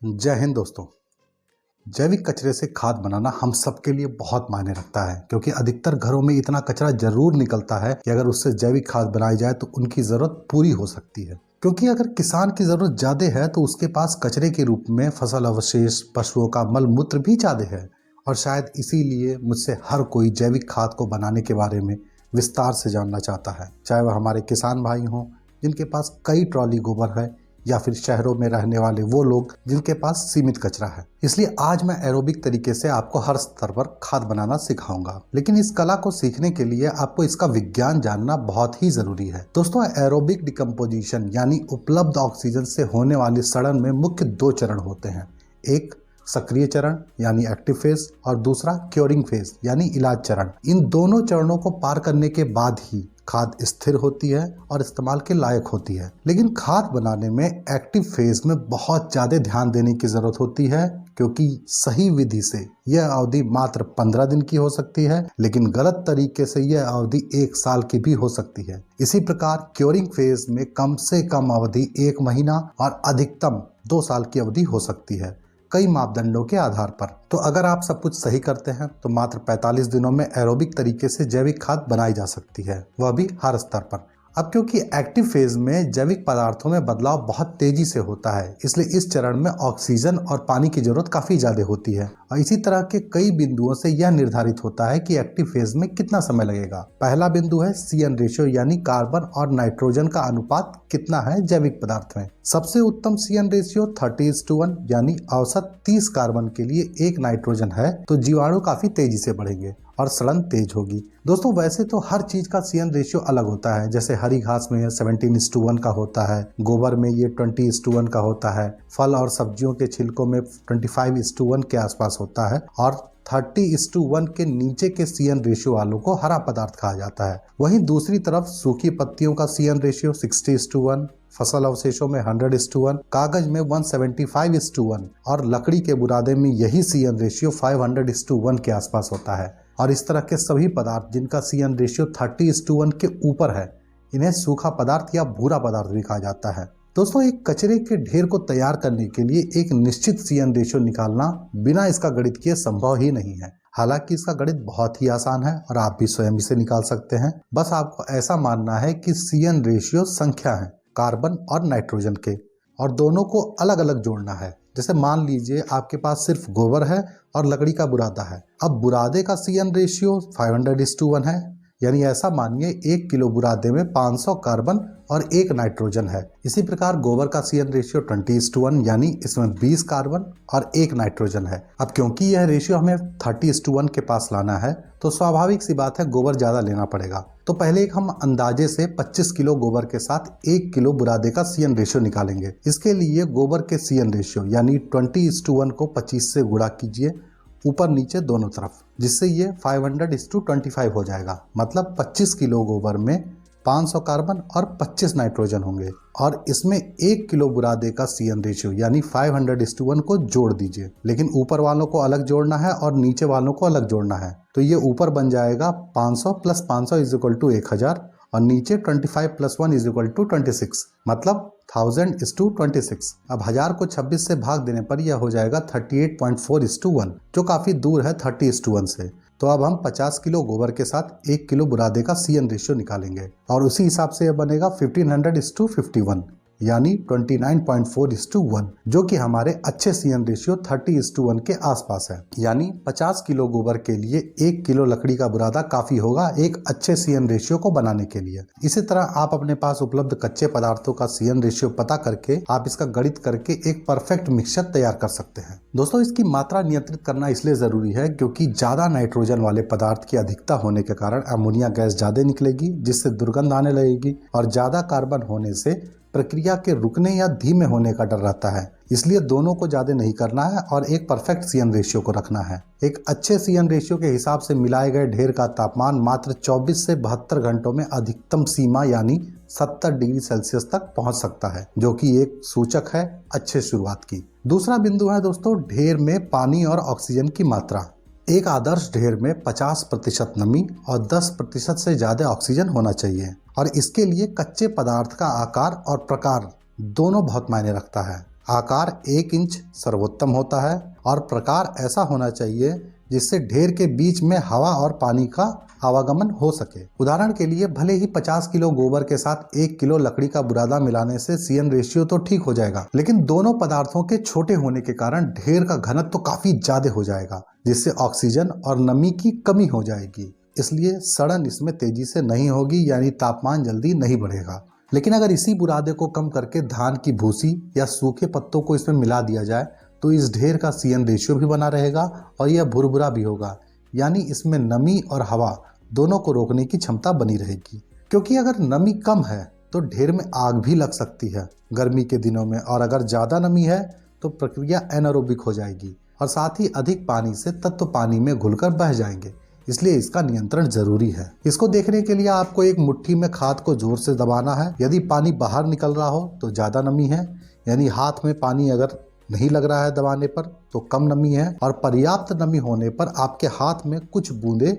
जय हिंद दोस्तों। जैविक कचरे से खाद बनाना हम सबके लिए बहुत मायने रखता है, क्योंकि अधिकतर घरों में इतना कचरा जरूर निकलता है कि अगर उससे जैविक खाद बनाई जाए तो उनकी जरूरत पूरी हो सकती है। क्योंकि अगर किसान की जरूरत ज्यादा है तो उसके पास कचरे के रूप में फसल अवशेष, पशुओं का मल मूत्र भी ज्यादा है, और शायद इसीलिए मुझसे हर कोई जैविक खाद को बनाने के बारे में विस्तार से जानना चाहता है, चाहे वह हमारे किसान भाई हों जिनके पास कई ट्रॉली गोबर है, या फिर शहरों में रहने वाले वो लोग जिनके पास सीमित कचरा है। इसलिए आज मैं एरोबिक तरीके से आपको हर स्तर पर खाद बनाना सिखाऊंगा। लेकिन इस कला को सीखने के लिए आपको इसका विज्ञान जानना बहुत ही जरूरी है। दोस्तों, एरोबिक डिकम्पोजिशन यानी उपलब्ध ऑक्सीजन से होने वाली सड़न में मुख्य दो चरण होते हैं। एक सक्रिय चरण यानी एक्टिव फेज, और दूसरा क्योरिंग फेज यानी इलाज चरण। इन दोनों चरणों को पार करने के बाद ही खाद स्थिर होती है और इस्तेमाल के लायक होती है। लेकिन खाद बनाने में एक्टिव फेज में बहुत ज्यादा ध्यान देने की जरूरत होती है, क्योंकि सही विधि से यह अवधि मात्र 15 दिन की हो सकती है, लेकिन गलत तरीके से यह अवधि 1 साल की भी हो सकती है। इसी प्रकार क्योरिंग फेज में कम से कम अवधि 1 महीना और अधिकतम 2 साल की अवधि हो सकती है, कई मापदंडों के आधार पर। तो अगर आप सब कुछ सही करते हैं तो मात्र 45 दिनों में एरोबिक तरीके से जैविक खाद बनाई जा सकती है, वह भी हर स्तर पर। अब क्योंकि एक्टिव फेज में जैविक पदार्थों में बदलाव बहुत तेजी से होता है, इसलिए इस चरण में ऑक्सीजन और पानी की जरूरत काफी ज्यादा होती है, और इसी तरह के कई बिंदुओं से यह निर्धारित होता है कि एक्टिव फेज में कितना समय लगेगा। पहला बिंदु है CN रेशियो यानी कार्बन और नाइट्रोजन का अनुपात कितना है जैविक पदार्थ में। सबसे उत्तम CN रेशियो 30:1 यानी औसत 30 कार्बन के लिए 1 नाइट्रोजन है, तो जीवाणु काफी तेजी से बढ़ेंगे और सड़न तेज होगी। दोस्तों, वैसे तो हर चीज का CN रेशियो अलग होता है। जैसे हरी घास में 17:1 का होता है, गोबर में ये 20:1 का होता है, फल और सब्जियों के छिलकों में 25:1 के आसपास होता है, और 30:1 के नीचे के CN रेशियो वालों को हरा पदार्थ कहा जाता है। वहीं दूसरी तरफ सूखी पत्तियों का CN रेशियो 60:1, फसल अवशेषों में 100:1, कागज में 175:1 और लकड़ी के बुरादे में यही CN रेशियो 500:1 के आसपास होता है। और इस तरह के सभी पदार्थ जिनका CN रेशियो 30:1 के ऊपर है, इन्हें सूखा पदार्थ या भूरा पदार्थ भी कहा जाता है। दोस्तों, एक कचरे के ढेर को तैयार करने के लिए एक निश्चित CN रेशियो निकालना बिना इसका गणित किए संभव ही नहीं है। हालांकि इसका गणित बहुत ही आसान है और आप भी स्वयं इसे निकाल सकते हैं। बस आपको ऐसा मानना है कि CN रेशियो संख्या है कार्बन और नाइट्रोजन के, और दोनों को अलग अलग जोड़ना है। जैसे मान लीजिए आपके पास सिर्फ गोबर है और लकड़ी का बुरादा है। अब बुरादे का CN रेशियो 500:1 है, यानी ऐसा मानिए 1 किलो बुरादे में 500 कार्बन और 1 नाइट्रोजन है। इसी प्रकार गोबर का CN रेशियो 20:1 यानी इसमें 20 कार्बन और 1 नाइट्रोजन है। अब क्योंकि यह रेशियो हमें 30:1 के पास लाना है, तो स्वाभाविक सी बात है गोबर ज्यादा लेना पड़ेगा। तो पहले एक हम अंदाजे से 25 किलो गोबर के साथ 1 किलो बुरादे का CN रेशियो निकालेंगे। इसके लिए गोबर के CN रेशियो यानी 20:1 को 25 से गुणा कीजिए ऊपर नीचे दोनों तरफ, जिससे ये 500:25 हो जाएगा। मतलब 25 किलो गोबर में 500 कार्बन और 25 नाइट्रोजन होंगे, और इसमें 1 किलो बुरादे का CN रेशियो यानी 500:1 को जोड़ दीजिए। लेकिन ऊपर वालों को अलग जोड़ना है और नीचे वालों को अलग जोड़ना है, तो ये ऊपर बन जाएगा 500 + 500 = 1000, और नीचे 25 + 1 = 26, मतलब 1000:26। अब 1000 को 26 से भाग देने पर यह हो जाएगा 38.4:1, जो काफी दूर है 30:1 से। तो अब हम 50 किलो गोबर के साथ 1 किलो बुरादे का CN रेशियो निकालेंगे, और उसी हिसाब से यह बनेगा 1500:51 यानी 29.4:1, जो कि हमारे अच्छे CN रेशियो 30:1 के आसपास है। यानी 50 किलो गोबर के लिए 1 किलो लकड़ी का बुरादा काफी होगा एक अच्छे CN रेशियो को बनाने के लिए। इसी तरह आप अपने पास उपलब्ध कच्चे पदार्थों का CN रेशियो पता करके आप इसका गणित करके एक परफेक्ट मिक्सचर तैयार कर सकते हैं। दोस्तों, इसकी मात्रा नियंत्रित करना इसलिए जरूरी है क्योंकि ज्यादा नाइट्रोजन वाले पदार्थ की अधिकता होने के कारण अमोनिया गैस ज्यादा निकलेगी, जिससे दुर्गंध आने लगेगी, और ज्यादा कार्बन होने से प्रक्रिया के रुकने या धीमे होने का डर रहता है। इसलिए दोनों को ज्यादा नहीं करना है और एक परफेक्ट CN रेशियो को रखना है। एक अच्छे CN रेशियो के हिसाब से मिलाए गए ढेर का तापमान मात्र 24 से 72 घंटों में अधिकतम सीमा यानी 70 डिग्री सेल्सियस तक पहुंच सकता है, जो कि एक सूचक है अच्छे शुरुआत की। दूसरा बिंदु है दोस्तों ढेर में पानी और ऑक्सीजन की मात्रा। एक आदर्श ढेर में 50% नमी और 10% से ज्यादा ऑक्सीजन होना चाहिए, और इसके लिए कच्चे पदार्थ का आकार और प्रकार दोनों बहुत मायने रखता है। आकार 1 इंच सर्वोत्तम होता है और प्रकार ऐसा होना चाहिए जिससे ढेर के बीच में हवा और पानी का आवागमन हो सके। उदाहरण के लिए भले ही 50 किलो गोबर के साथ 1 किलो लकड़ी का बुरादा मिलाने से CN रेशियो तो ठीक हो जाएगा, लेकिन दोनों पदार्थों के छोटे होने के कारण ढेर का घनत्व तो काफी ज्यादा हो जाएगा, जिससे ऑक्सीजन और नमी की कमी हो जाएगी। इसलिए सड़न इसमें तेजी से नहीं होगी, यानी तापमान जल्दी नहीं बढ़ेगा। लेकिन अगर इसी बुरादे को कम करके धान की भूसी या सूखे पत्तों को इसमें मिला दिया जाए तो इस ढेर का CN रेशियो भी बना रहेगा और यह भुरभुरा भी होगा, यानी इसमें नमी और हवा दोनों को रोकने की क्षमता बनी रहेगी। क्योंकि अगर नमी कम है तो ढेर में आग भी लग सकती है गर्मी के दिनों में, और अगर ज़्यादा नमी है तो प्रक्रिया एनारोबिक हो जाएगी और साथ ही अधिक पानी से तत्व पानी में घुलकर बह जाएंगे। इसलिए इसका नियंत्रण जरूरी है। इसको देखने के लिए आपको एक मुट्ठी में खाद को जोर से दबाना है। यदि पानी बाहर निकल रहा हो तो ज़्यादा नमी है, यानी हाथ में पानी अगर नहीं लग रहा है दबाने पर तो कम नमी है, और पर्याप्त नमी होने पर आपके हाथ में कुछ बूंदे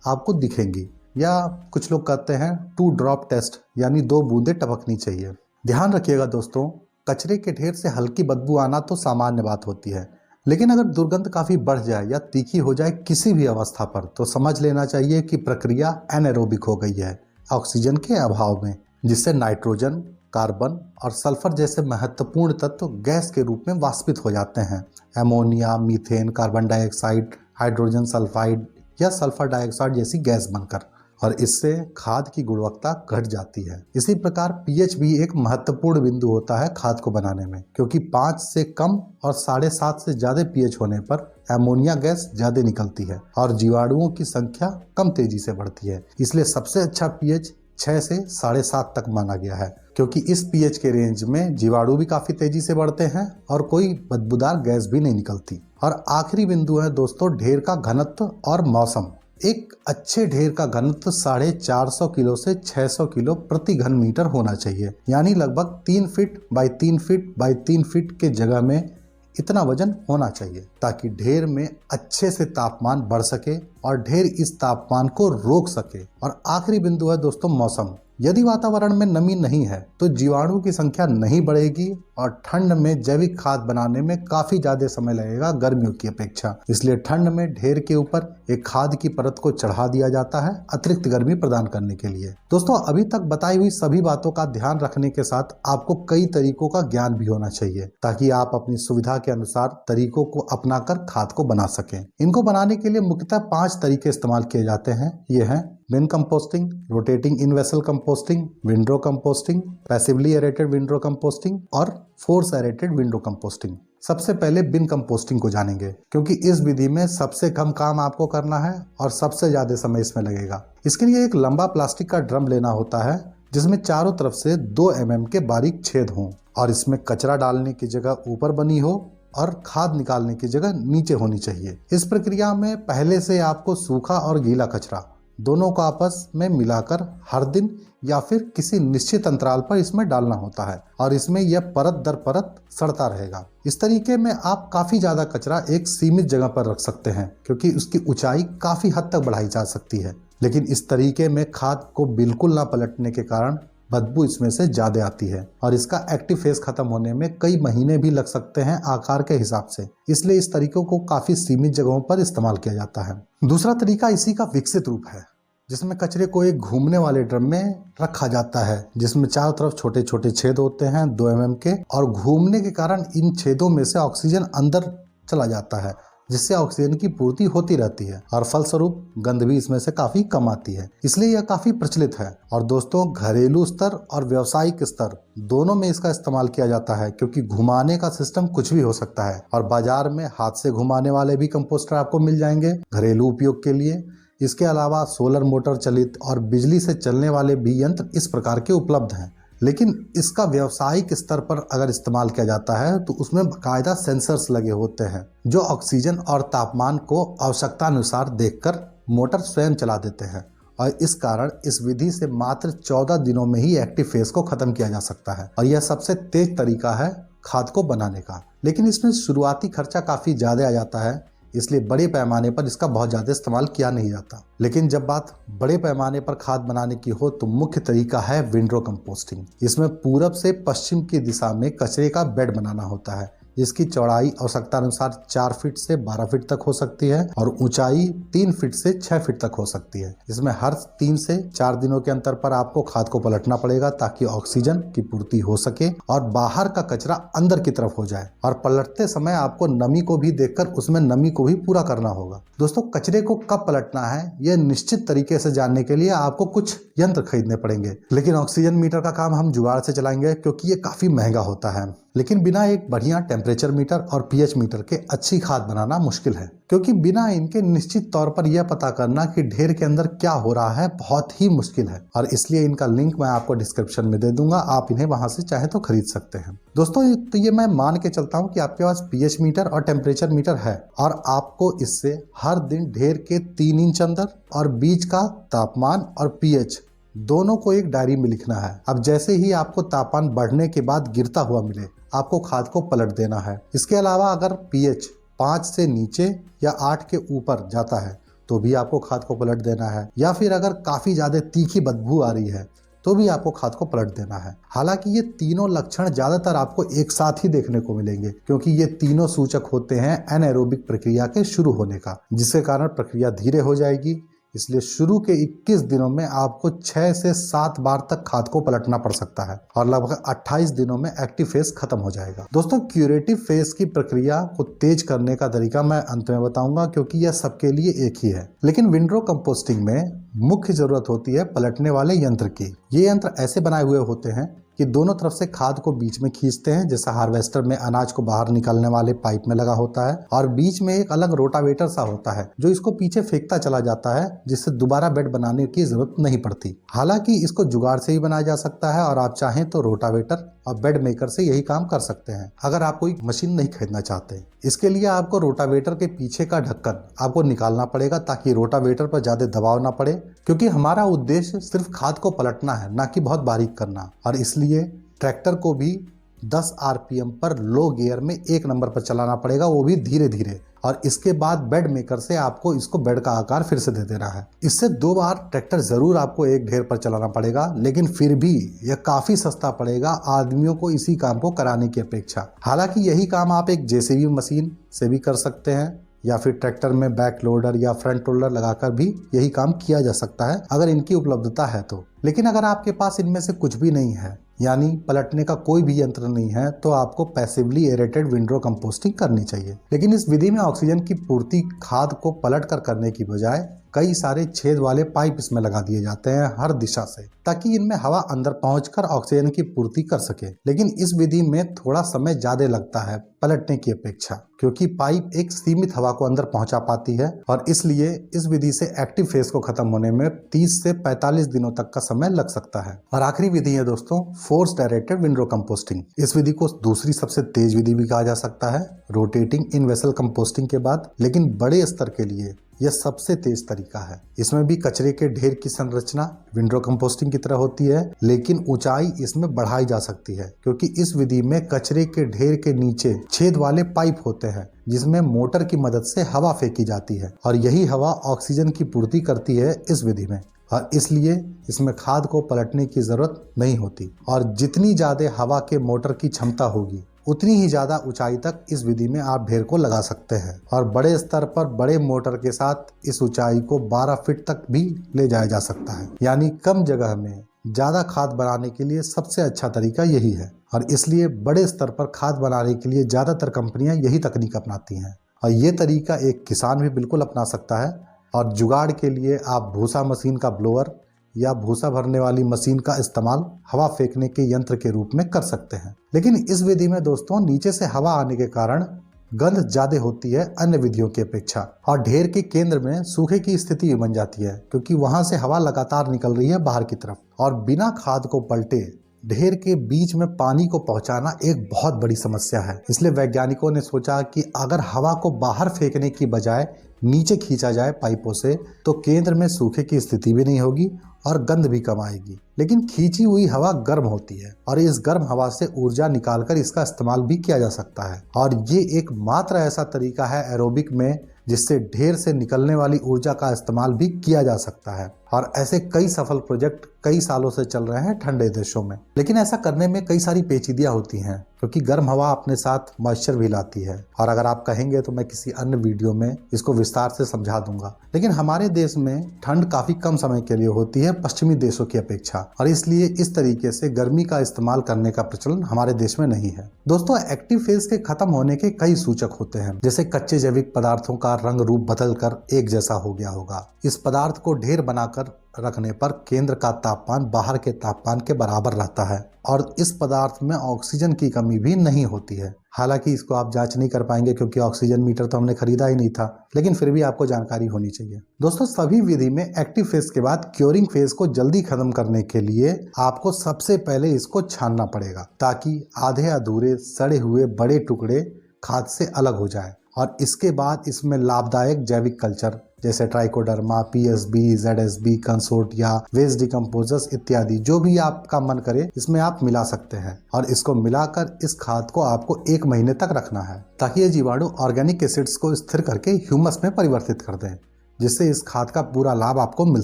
आपको दिखेंगी, या कुछ लोग कहते हैं 2 ड्रॉप टेस्ट, यानी 2 बूंदे टपकनी चाहिए। ध्यान रखिएगा दोस्तों, कचरे के ढेर से हल्की बदबू आना तो सामान्य बात होती है, लेकिन अगर दुर्गंध काफ़ी बढ़ जाए या तीखी हो जाए किसी भी अवस्था पर तो समझ लेना चाहिए कि प्रक्रिया एनारोबिक हो गई है ऑक्सीजन के अभाव में, जिससे नाइट्रोजन, कार्बन और सल्फर जैसे महत्वपूर्ण तत्व गैस के रूप में वाष्पित हो जाते हैं। Ammonia, methane, carbon dioxide, hydrogen sulphide या सल्फर डाइऑक्साइड जैसी गैस बनकर, और इससे खाद की गुणवत्ता घट जाती है। इसी प्रकार pH भी एक महत्वपूर्ण बिंदु होता है खाद को बनाने में, क्योंकि 5 से कम और 7.5 से ज्यादा pH होने पर एमोनिया गैस ज्यादा निकलती है और जीवाणुओं की संख्या कम तेजी से बढ़ती है। इसलिए सबसे अच्छा pH 6 से 7.5 तक माना गया है, क्योंकि इस pH के रेंज में जीवाणु भी काफी तेजी से बढ़ते हैं और कोई बदबूदार गैस भी नहीं निकलती। और आखिरी बिंदु है दोस्तों ढेर का घनत्व और मौसम। एक अच्छे ढेर का घनत्व 450 किलो से 600 किलो प्रति घन मीटर होना चाहिए, यानी लगभग 3 feet by 3 feet by 3 feet के जगह में इतना वजन होना चाहिए, ताकि ढेर में अच्छे से तापमान बढ़ सके और ढेर इस तापमान को रोक सके। और आखिरी बिंदु है दोस्तों मौसम। यदि वातावरण में नमी नहीं है तो जीवाणु की संख्या नहीं बढ़ेगी और ठंड में जैविक खाद बनाने में काफी ज्यादा समय लगेगा गर्मियों की अपेक्षा। इसलिए ठंड में ढेर के ऊपर एक खाद की परत को चढ़ा दिया जाता है अतिरिक्त गर्मी प्रदान करने के लिए। दोस्तों, अभी तक बताई हुई सभी बातों का ध्यान रखने के साथ आपको कई तरीकों का ज्ञान भी होना चाहिए, ताकि आप अपनी सुविधा के अनुसार तरीकों को अपनाकर खाद को बना सकें। इनको बनाने के लिए मुख्यतः 5 तरीके इस्तेमाल किए जाते हैं। ये हैं bin composting, rotating in vessel composting, window composting, passively aerated window composting और फोर्स एरेटेड विंडो कंपोस्टिंग। सबसे पहले बिन कंपोस्टिंग को जानेंगे, क्योंकि इस विधि में सबसे कम काम आपको करना है और सबसे ज्यादा समय इसमें लगेगा। इसके लिए एक लंबा प्लास्टिक का ड्रम लेना होता है जिसमें चारों तरफ से 2 mm के बारीक छेद हों और इसमें कचरा डालने की जगह ऊपर बनी हो और खाद निकालने की जगह नीचे होनी चाहिए। इस प्रक्रिया में पहले से आपको सूखा और गीला कचरा दोनों को आपस में मिलाकर हर दिन या फिर किसी निश्चित अंतराल पर इसमें डालना होता है और इसमें यह परत दर परत सड़ता रहेगा। इस तरीके में आप काफी ज्यादा कचरा एक सीमित जगह पर रख सकते हैं, क्योंकि उसकी ऊंचाई काफी हद तक बढ़ाई जा सकती है। लेकिन इस तरीके में खाद को बिल्कुल ना पलटने के कारण बदबू इसमें से ज्यादा आती है और इसका एक्टिव फेज खत्म होने में कई महीने भी लग सकते हैं आकार के हिसाब से। इसलिए इस तरीकों को काफी सीमित जगहों पर इस्तेमाल किया जाता है। दूसरा तरीका इसी का विकसित रूप है, जिसमें कचरे को एक घूमने वाले ड्रम में रखा जाता है, जिसमें चारों तरफ छोटे छोटे छेद होते हैं 2 mm के, और घूमने के कारण इन छेदों में से ऑक्सीजन अंदर चला जाता है, जिससे ऑक्सीजन की पूर्ति होती रहती है और फलस्वरूप गंध भी इसमें से काफी कम आती है। इसलिए यह काफी प्रचलित है और दोस्तों घरेलू स्तर और व्यावसायिक स्तर दोनों में इसका इस्तेमाल किया जाता है, क्योंकि घुमाने का सिस्टम कुछ भी हो सकता है और बाजार में हाथ से घुमाने वाले भी कंपोस्टर आपको मिल जाएंगे घरेलू उपयोग के लिए। इसके अलावा सोलर मोटर चलित और बिजली से चलने वाले भी यंत्र इस प्रकार के उपलब्ध हैं। लेकिन इसका व्यावसायिक स्तर पर अगर इस्तेमाल किया जाता है तो उसमें बाकायदा सेंसर्स लगे होते हैं जो ऑक्सीजन और तापमान को आवश्यकता अनुसार देखकर मोटर स्वयं चला देते हैं, और इस कारण इस विधि से मात्र 14 दिनों में ही एक्टिव फेज को खत्म किया जा सकता है और यह सबसे तेज तरीका है खाद को बनाने का। लेकिन इसमें शुरुआती खर्चा काफी ज्यादा आ जाता है, इसलिए बड़े पैमाने पर इसका बहुत ज़्यादा इस्तेमाल किया नहीं जाता। लेकिन जब बात बड़े पैमाने पर खाद बनाने की हो तो मुख्य तरीका है विंडरो कंपोस्टिंग। इसमें पूरब से पश्चिम की दिशा में कचरे का बेड बनाना होता है, जिसकी चौड़ाई आवश्यकता अनुसार 4 फीट से 12 फीट तक हो सकती है और ऊंचाई 3 फीट से 6 फीट तक हो सकती है। इसमें हर 3 से 4 दिनों के अंतर पर आपको खाद को पलटना पड़ेगा ताकि ऑक्सीजन की पूर्ति हो सके और बाहर का कचरा अंदर की तरफ हो जाए। और पलटते समय आपको नमी को भी देखकर उसमें नमी को भी पूरा करना होगा। दोस्तों, कचरे को कब पलटना है यह निश्चित तरीके से जानने के लिए आपको कुछ यंत्र खरीदने पड़ेंगे, लेकिन ऑक्सीजन मीटर का काम हम जुगाड़ से चलाएंगे क्योंकि ये काफी महंगा होता है। लेकिन बिना एक बढ़िया टेम्परेचर मीटर और पीएच मीटर के अच्छी खाद बनाना मुश्किल है, क्योंकि बिना इनके निश्चित तौर पर यह पता करना कि ढेर के अंदर क्या हो रहा है बहुत ही मुश्किल है। और इसलिए इनका लिंक मैं आपको डिस्क्रिप्शन में दे दूंगा, आप इन्हें वहां से चाहे तो खरीद सकते हैं। दोस्तों, तो ये मैं मान के चलता हूँ कि आपके पास पीएच मीटर और टेम्परेचर मीटर है और आपको इससे हर दिन ढेर के 3 इंच अंदर और बीच का तापमान और पीएच दोनों को एक डायरी में लिखना है। अब जैसे ही आपको तापमान बढ़ने के बाद गिरता हुआ मिले, आपको खाद को पलट देना है। इसके अलावा अगर पीएच 5 से नीचे या 8 के ऊपर जाता है तो भी आपको खाद को पलट देना है, या फिर अगर काफी ज्यादा तीखी बदबू आ रही है तो भी आपको खाद को पलट देना है। हालांकि ये तीनों लक्षण ज्यादातर आपको एक साथ ही देखने को मिलेंगे, क्योंकि ये तीनों सूचक होते हैं एनाएरोबिक प्रक्रिया के शुरू होने का, जिसके कारण प्रक्रिया धीरे हो जाएगी। इसलिए शुरू के 21 दिनों में आपको 6 से 7 बार तक खाद को पलटना पड़ सकता है और लगभग 28 दिनों में एक्टिव फेज खत्म हो जाएगा। दोस्तों, क्यूरेटिव फेज की प्रक्रिया को तेज करने का तरीका मैं अंत में बताऊंगा, क्योंकि यह सबके लिए एक ही है। लेकिन विंडरो कंपोस्टिंग में मुख्य जरूरत होती है पलटने वाले यंत्र की। ये यंत्र ऐसे बनाए हुए होते हैं कि दोनों तरफ से खाद को बीच में खींचते हैं, जैसा हार्वेस्टर में अनाज को बाहर निकालने वाले पाइप में लगा होता है, और बीच में एक अलग रोटावेटर सा होता है जो इसको पीछे फेंकता चला जाता है, जिससे दोबारा बेड बनाने की जरूरत नहीं पड़ती। हालांकि इसको जुगाड़ से ही बनाया जा सकता है और आप चाहें तो रोटावेटर और बेड मेकर से यही काम कर सकते हैं, अगर आप कोई मशीन नहीं खरीदना चाहते। इसके लिए आपको रोटावेटर के पीछे का ढक्कन आपको निकालना पड़ेगा ताकि रोटावेटर पर ज्यादा दबाव ना पड़े, क्योंकि हमारा उद्देश्य सिर्फ खाद को पलटना है, ना कि बहुत बारीक करना। और इसलिए ट्रैक्टर को भी 10 आरपीएम पर लो गियर में 1 नंबर पर चलाना पड़ेगा, वो भी धीरे धीरे। और इसके बाद बेड मेकर से आपको इसको बेड का आकार फिर से दे देना है। इससे 2 बार ट्रैक्टर जरूर आपको एक ढेर पर चलाना पड़ेगा, लेकिन फिर भी यह काफी सस्ता पड़ेगा आदमियों को इसी काम को कराने की अपेक्षा। हालांकि यही काम आप एक जेसीबी मशीन से भी कर सकते हैं, या फिर ट्रैक्टर में बैक लोडर या फ्रंट लोडर लगाकर भी यही काम किया जा सकता है, अगर इनकी उपलब्धता है तो। लेकिन अगर आपके पास इनमें से कुछ भी नहीं है, यानी पलटने का कोई भी यंत्र नहीं है, तो आपको पैसिवली एरेटेड विंडरो कंपोस्टिंग करनी चाहिए। लेकिन इस विधि में ऑक्सीजन की पूर्ति खाद को पलट कर करने की बजाय कई सारे छेद वाले पाइप इसमें लगा दिए जाते हैं हर दिशा से, ताकि इनमें हवा अंदर पहुंचकर ऑक्सीजन की पूर्ति कर सके। लेकिन इस विधि में थोड़ा समय ज्यादा लगता है पलटने की अपेक्षा, क्योंकि पाइप एक सीमित हवा को अंदर पहुंचा पाती है, और इसलिए इस विधि से एक्टिव फेज को खत्म होने में 30 से 45 दिनों तक का समय लग सकता है। और आखिरी विधि है दोस्तों, फोर्स डायरेक्टेड विंडरो कंपोस्टिंग। इस विधि को दूसरी सबसे तेज विधि भी कहा जा सकता है रोटेटिंग इन वेसल कंपोस्टिंग के बाद, लेकिन बड़े स्तर के लिए यह सबसे तेज तरीका है। इसमें भी कचरे के ढेर की संरचना विंडरो कंपोस्टिंग की तरह होती है, लेकिन ऊंचाई इसमें बढ़ाई जा सकती है, क्योंकि इस विधि में कचरे के ढेर के नीचे छेद वाले पाइप होते हैं, जिसमें मोटर की मदद से हवा फेंकी जाती है, और यही हवा ऑक्सीजन की पूर्ति करती है इस विधि में। और इसलिए इसमें खाद को पलटने की जरूरत नहीं होती, और जितनी ज्यादा हवा के मोटर की क्षमता होगी उतनी ही ज्यादा ऊंचाई तक इस विधि में आप ढेर को लगा सकते हैं। और बड़े स्तर पर बड़े मोटर के साथ इस ऊंचाई को 12 फीट तक भी ले जाया जा सकता है। यानी कम जगह में ज्यादा खाद बनाने के लिए सबसे अच्छा तरीका यही है, और इसलिए बड़े स्तर पर खाद बनाने के लिए ज्यादातर कंपनियां यही तकनीक अपनाती हैं। और ये तरीका एक किसान भी बिल्कुल अपना सकता है। और जुगाड़ के लिए आप भूसा मशीन का ब्लोअर या भूसा भरने वाली मशीन का इस्तेमाल हवा फेंकने के यंत्र के रूप में कर सकते हैं। लेकिन इस विधि में दोस्तों नीचे से हवा आने के कारण गंध ज्यादा होती है अन्य विधियों की अपेक्षा, और ढेर के केंद्र में सूखे की स्थिति भी बन जाती है, क्योंकि वहां से हवा लगातार निकल रही है बाहर की तरफ। और बिना खाद को पलटे ढेर के बीच में पानी को पहुंचाना एक बहुत बड़ी समस्या है। इसलिए वैज्ञानिकों ने सोचा कि अगर हवा को बाहर फेंकने की बजाय नीचे खींचा जाए पाइपों से तो केंद्र में सूखे की स्थिति भी नहीं होगी और गंध भी कम आएगी। लेकिन खींची हुई हवा गर्म होती है और इस गर्म हवा से ऊर्जा निकालकर इसका इस्तेमाल भी किया जा सकता है। और ये एक मात्र ऐसा तरीका है एरोबिक में जिससे ढेर से निकलने वाली ऊर्जा का इस्तेमाल भी किया जा सकता है। और ऐसे कई सफल प्रोजेक्ट कई सालों से चल रहे हैं ठंडे देशों में। लेकिन ऐसा करने में कई सारी पेचीदियां होती हैं क्योंकि गर्म हवा अपने साथ मॉइस्चर भी लाती है। और अगर आप कहेंगे तो मैं किसी अन्य वीडियो में इसको विस्तार से समझा दूंगा। लेकिन हमारे देश में ठंड काफी कम समय के लिए होती है पश्चिमी देशों की अपेक्षा, और इसलिए इस तरीके से गर्मी का इस्तेमाल करने का प्रचलन हमारे देश में नहीं है। दोस्तों, एक्टिव फेज के खत्म होने के कई सूचक होते हैं, जैसे कच्चे जैविक पदार्थों का रंग रूप बदलकर एक जैसा हो गया होगा। इस पदार्थ को ढेर बनाकर रखने पर केंद्र का तापमान बाहर के तापमान के बराबर रहता है और इस पदार्थ में ऑक्सीजन की कमी भी नहीं होती है। हालांकि इसको आप जांच नहीं कर पाएंगे क्योंकि ऑक्सीजन मीटर तो हमने खरीदा ही नहीं था, लेकिन फिर भी आपको जानकारी होनी चाहिए। दोस्तों, सभी विधि में एक्टिव फेज के बाद क्योरिंग फेज को जल्दी खत्म करने के लिए आपको सबसे पहले इसको छानना पड़ेगा ताकि आधे अधूरे सड़े हुए बड़े टुकड़े खाद से अलग हो जाए। और इसके बाद इसमें लाभदायक जैविक कल्चर जैसे trichoderma, PSB, ZSB, consortia, waste decomposers इत्यादि जो भी आपका मन करे इसमें आप मिला सकते हैं। और इसको मिलाकर इस खाद को आपको 1 महीने तक रखना है ताकि ये जीवाणु ऑर्गेनिक एसिड्स को स्थिर करके ह्यूमस में परिवर्तित कर दें, जिससे इस खाद का पूरा लाभ आपको मिल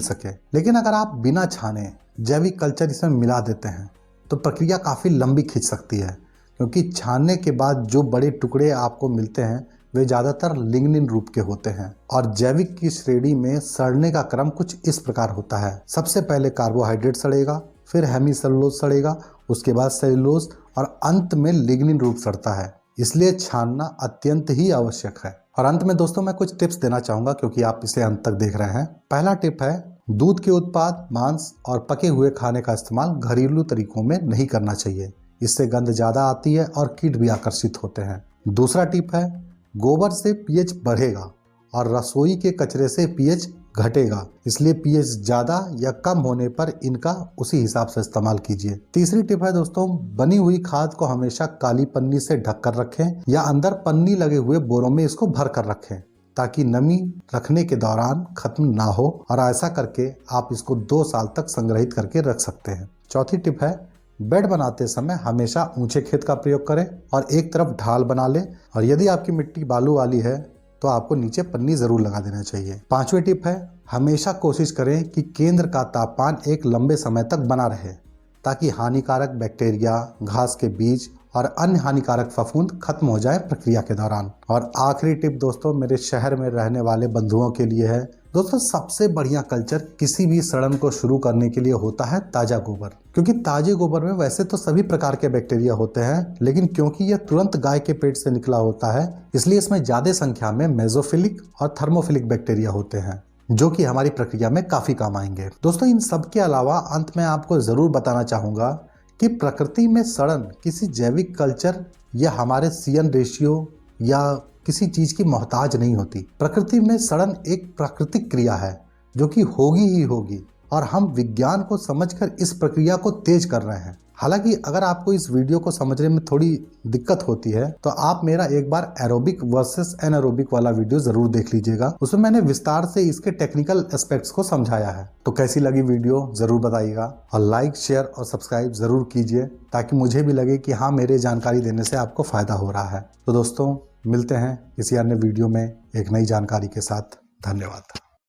सके। लेकिन अगर आप बिना छाने जैविक कल्चर इसमें मिला देते हैं तो प्रक्रिया काफी लंबी खिंच सकती है, क्योंकि छानने के बाद जो बड़े टुकड़े आपको मिलते हैं वे ज्यादातर लिग्निन रूप के होते हैं। और जैविक की श्रेणी में सड़ने का क्रम कुछ इस प्रकार होता है। सबसे पहले कार्बोहाइड्रेट सड़ेगा, फिर हेमीसेलुलोज सड़ेगा, उसके बाद सेलुलोज और अंत में लिग्निन रूप सड़ता है। इसलिए छानना अत्यंत ही आवश्यक है। और अंत में दोस्तों मैं कुछ टिप्स देना चाहूंगा क्योंकि आप इसे अंत तक देख रहे हैं। पहला टिप है, दूध के उत्पाद, मांस और पके हुए खाने का इस्तेमाल घरेलू तरीकों में नहीं करना चाहिए। इससे गंध ज्यादा आती है और कीट भी आकर्षित होते हैं। दूसरा टिप है, गोबर से पीएच बढ़ेगा और रसोई के कचरे से पीएच घटेगा, इसलिए पीएच ज्यादा या कम होने पर इनका उसी हिसाब से इस्तेमाल कीजिए। तीसरी टिप है दोस्तों, बनी हुई खाद को हमेशा काली पन्नी से ढक कर रखें या अंदर पन्नी लगे हुए बोरों में इसको भर कर रखें ताकि नमी रखने के दौरान खत्म ना हो, और ऐसा करके आप इसको 2 साल तक संग्रहित करके रख सकते हैं। चौथी टिप है, बेड बनाते समय हमेशा ऊंचे खेत का प्रयोग करें और एक तरफ ढाल बना लें, और यदि आपकी मिट्टी बालू वाली है तो आपको नीचे पन्नी जरूर लगा देना चाहिए। 5वीं टिप है, हमेशा कोशिश करें कि केंद्र का तापमान एक लंबे समय तक बना रहे ताकि हानिकारक बैक्टीरिया, घास के बीज और अन्य हानिकारक फफूंद खत्म हो जाए प्रक्रिया के दौरान। और आखिरी टिप दोस्तों मेरे शहर में रहने वाले बंधुओं के लिए है। दोस्तों, सबसे बढ़िया कल्चर किसी भी सड़न को शुरू करने के लिए होता है ताजा गोबर, क्योंकि ताजे गोबर में वैसे तो सभी प्रकार के बैक्टीरिया होते हैं, लेकिन क्योंकि यह तुरंत गाय के पेट से निकला होता है इसलिए इसमें ज्यादा संख्या में मेसोफिलिक और थर्मोफिलिक बैक्टीरिया होते हैं जो कि हमारी प्रक्रिया में काफी काम आएंगे। दोस्तों, इन सब के अलावा अंत में आपको जरूर बताना चाहूंगा कि प्रकृति में सड़न किसी जैविक कल्चर या हमारे CN रेशियो या किसी चीज की मोहताज नहीं होती। प्रकृति में सड़न एक प्राकृतिक क्रिया है जो कि होगी ही होगी, और हम विज्ञान को समझकर इस प्रक्रिया को तेज कर रहे हैं। हालांकि अगर आपको इस वीडियो को समझने में थोड़ी दिक्कत होती है तो आप मेरा एक बार एरोबिक वर्सेस एनारोबिक वाला वीडियो जरूर देख लीजिएगा। उसमें मैंने विस्तार से इसके टेक्निकल एस्पेक्ट्स को समझाया है। तो कैसी लगी वीडियो जरूर बताइएगा, और लाइक, शेयर और सब्सक्राइब जरूर कीजिए ताकि मुझे भी लगे कि हाँ, मेरे जानकारी देने से आपको फायदा हो रहा है। तो दोस्तों, मिलते हैं किसी अन्य वीडियो में एक नई जानकारी के साथ। धन्यवाद।